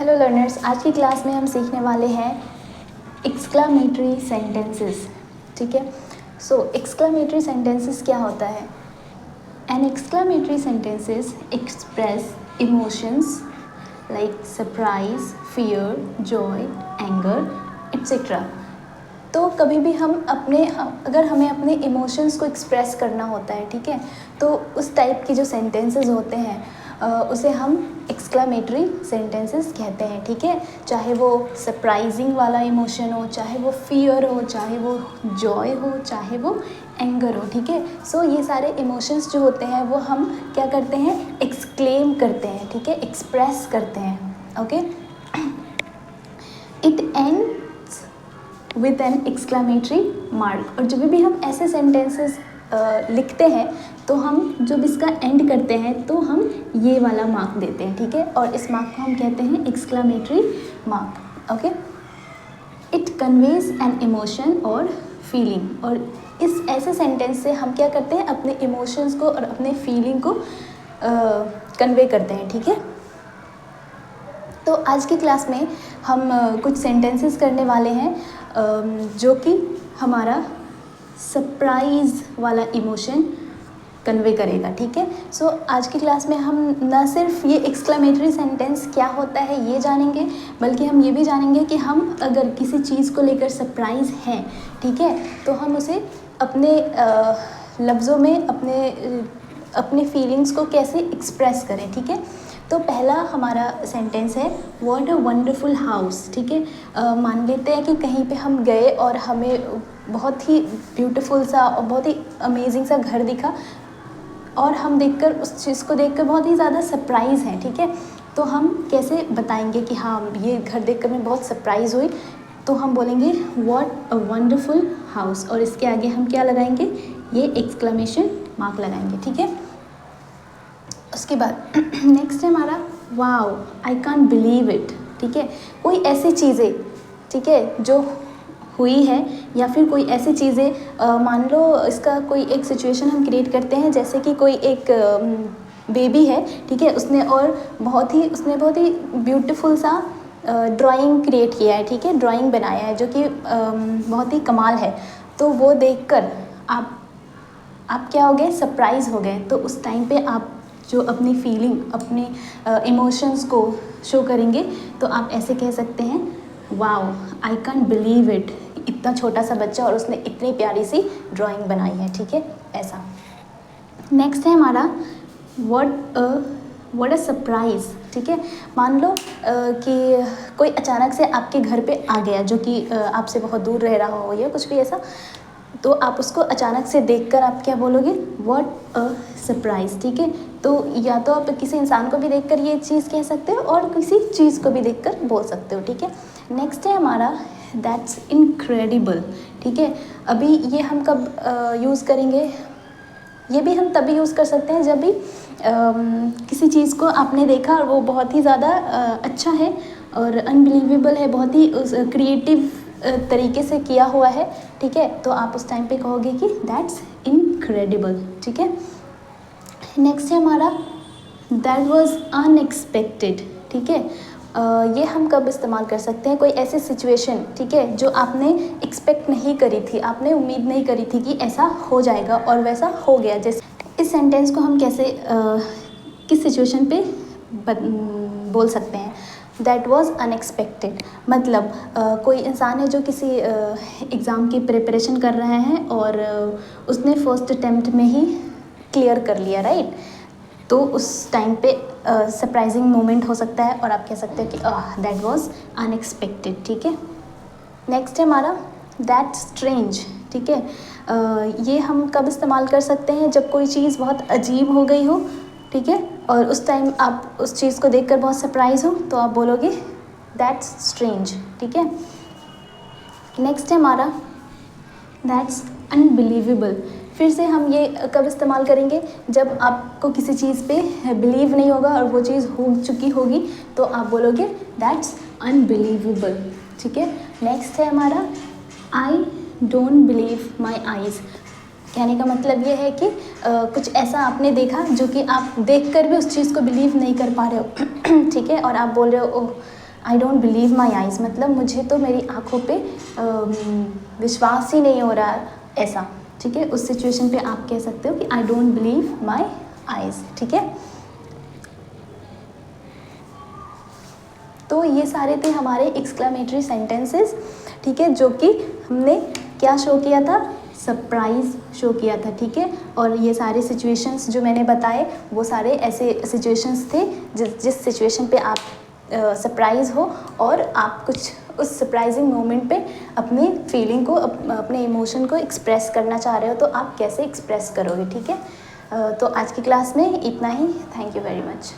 Hello learners, आज की class में हम सीखने वाले हैं एक्सक्लामेटरी सेंटेंसेस। ठीक है, सो एक्सक्लामेटरी सेंटेंसेस क्या होता है? An exclamatory sentences express emotions like surprise, fear, joy, anger etcetera. तो कभी भी हम अगर हमें अपने इमोशंस को एक्सप्रेस करना होता है, ठीक है, तो उस टाइप की जो सेंटेंसेस होते हैं उसे हम एक्सक्लामेटरी सेंटेंसेस कहते हैं। ठीक है, चाहे वो सरप्राइजिंग वाला इमोशन हो, चाहे वो फियर हो, चाहे वो जॉय हो, चाहे वो एंगर हो। ठीक है, सो ये सारे इमोशंस जो होते हैं वो हम क्या करते हैं, एक्सक्लेम करते हैं। ठीक है, एक्सप्रेस करते हैं। Okay, it ends with an exclamatory mark. और जब भी हम ऐसे सेंटेंसेस लिखते हैं तो हम जब इसका एंड करते हैं तो हम ये वाला मार्क देते हैं। ठीक है, और इस मार्क को हम कहते हैं exclamatory mark. Okay, it conveys an emotion और फीलिंग। और इस ऐसे सेंटेंस से हम क्या करते हैं, अपने इमोशंस को और अपने फीलिंग को कन्वे करते हैं। ठीक है, तो आज की क्लास में हम कुछ सेंटेंसेस करने वाले हैं जो कि हमारा सरप्राइज़ वाला इमोशन कन्वे करेगा। ठीक है, सो आज की क्लास में हम न सिर्फ ये एक्सक्लामेटरी सेंटेंस क्या होता है ये जानेंगे, बल्कि हम ये भी जानेंगे कि हम अगर किसी चीज़ को लेकर सरप्राइज़ हैं, ठीक है, तो हम उसे अपने लफ्ज़ों में अपने फीलिंग्स को कैसे एक्सप्रेस करें। ठीक है, तो पहला हमारा सेंटेंस है व्हाट अ वंडरफुल हाउस। ठीक है, मान लेते हैं कि कहीं पे हम गए और हमें बहुत ही ब्यूटीफुल सा और बहुत ही अमेजिंग सा घर दिखा और हम देखकर उस चीज़ को देखकर बहुत ही ज़्यादा सरप्राइज़ हैं। ठीक है, तो हम कैसे बताएंगे कि हाँ ये घर देखकर मैं बहुत सरप्राइज़ हुई, तो हम बोलेंगे व्हाट अ वंडरफुल हाउस और इसके आगे हम क्या लगाएंगे, ये एक्सक्लेमेशन मार्क लगाएंगे। ठीक है, उसके बाद नेक्स्ट है हमारा wow I can't believe it. ठीक है, कोई ऐसी चीज़ें, ठीक है, जो हुई है या फिर कोई ऐसी चीज़ें मान लो इसका कोई एक सिचुएशन हम क्रिएट करते हैं, जैसे कि कोई एक बेबी है, ठीक है, उसने बहुत ही ब्यूटीफुल सा ड्राइंग क्रिएट किया है। ठीक है, ड्राइंग बनाया है जो कि बहुत ही कमाल है। तो वो देखकर आप क्या हो गए, सरप्राइज़ हो गए। तो उस टाइम पे आप जो अपनी फीलिंग, अपने इमोशंस को शो करेंगे, तो आप ऐसे कह सकते हैं wow I can't believe it, इतना छोटा सा बच्चा और उसने इतनी प्यारी सी ड्राइंग बनाई है। ठीक है, ऐसा। नेक्स्ट है हमारा व्हाट अ सरप्राइज़। ठीक है, मान लो कि कोई अचानक से आपके घर पे आ गया जो कि आपसे बहुत दूर रह रहा हो या कुछ भी ऐसा, तो आप उसको अचानक से देखकर आप क्या बोलोगे, व्हाट अ सरप्राइज़। ठीक है, तो या तो आप किसी इंसान को भी देखकर ये चीज़ कह सकते हो और किसी चीज़ को भी देखकर बोल सकते हो। ठीक है, नेक्स्ट है हमारा दैट्स इनक्रेडिबल। ठीक है, अभी ये हम कब यूज़ करेंगे, ये भी हम तभी यूज़ कर सकते हैं जब भी किसी चीज़ को आपने देखा और वो बहुत ही ज़्यादा अच्छा है और अनबिलीवेबल है, बहुत ही क्रिएटिव तरीके से किया हुआ है। ठीक है, तो आप उस टाइम पे कहोगे कि दैट्स इनक्रेडिबल। ठीक है, नेक्स्ट है हमारा दैट वाज अनएक्सपेक्टेड। ठीक है, ये हम कब इस्तेमाल कर सकते हैं, कोई ऐसी सिचुएशन, ठीक है, जो आपने एक्सपेक्ट नहीं करी थी, आपने उम्मीद नहीं करी थी कि ऐसा हो जाएगा और वैसा हो गया। जैसे इस सेंटेंस को हम कैसे किस सिचुएशन पे बोल सकते हैं, दैट वॉज अनएक्सपेक्टेड। मतलब कोई इंसान है जो किसी एग्ज़ाम की प्रिपरेशन कर रहे हैं और उसने फर्स्ट अटैम्प्ट में ही क्लियर कर लिया, राइट। तो उस टाइम पे सरप्राइजिंग मोमेंट हो सकता है और आप कह सकते हो कि दैट वाज अनएक्सपेक्टेड। ठीक है, नेक्स्ट है हमारा दैट्स स्ट्रेंज। ठीक है, ये हम कब इस्तेमाल कर सकते हैं, जब कोई चीज़ बहुत अजीब हो गई हो, ठीक है, और उस टाइम आप उस चीज़ को देखकर बहुत सरप्राइज हो, तो आप बोलोगे दैट्स स्ट्रेंज। ठीक है, नेक्स्ट है हमारा दैट्स अनबिलीवेबल। फिर से हम ये कब इस्तेमाल करेंगे, जब आपको किसी चीज़ पे बिलीव नहीं होगा और वो चीज़ हो चुकी होगी, तो आप बोलोगे दैट्स अनबिलीवेबल। ठीक है, नेक्स्ट है हमारा आई डोंट बिलीव माई आईज़। कहने का मतलब ये है कि कुछ ऐसा आपने देखा जो कि आप देखकर भी उस चीज़ को बिलीव नहीं कर पा रहे हो, ठीक है, और आप बोल रहे हो oh I don't believe my eyes मतलब मुझे तो मेरी आँखों पे विश्वास ही नहीं हो रहा है, ऐसा। ठीक है, उस सिचुएशन पे आप कह सकते हो कि आई डोंट बिलीव माई आइज़। ठीक है, तो ये सारे थे हमारे एक्सक्लेमेटरी सेंटेंसेस। ठीक है, जो कि हमने क्या शो किया था, सरप्राइज़ शो किया था। ठीक है, और ये सारे सिचुएशंस जो मैंने बताए वो सारे ऐसे सिचुएशंस थे जिस सिचुएशन पे आप सरप्राइज़ हो और आप कुछ उस सरप्राइजिंग मोमेंट पे अपनी फीलिंग को अपने इमोशन को एक्सप्रेस करना चाह रहे हो, तो आप कैसे एक्सप्रेस करोगे। ठीक है, तो आज की क्लास में इतना ही। Thank you very much.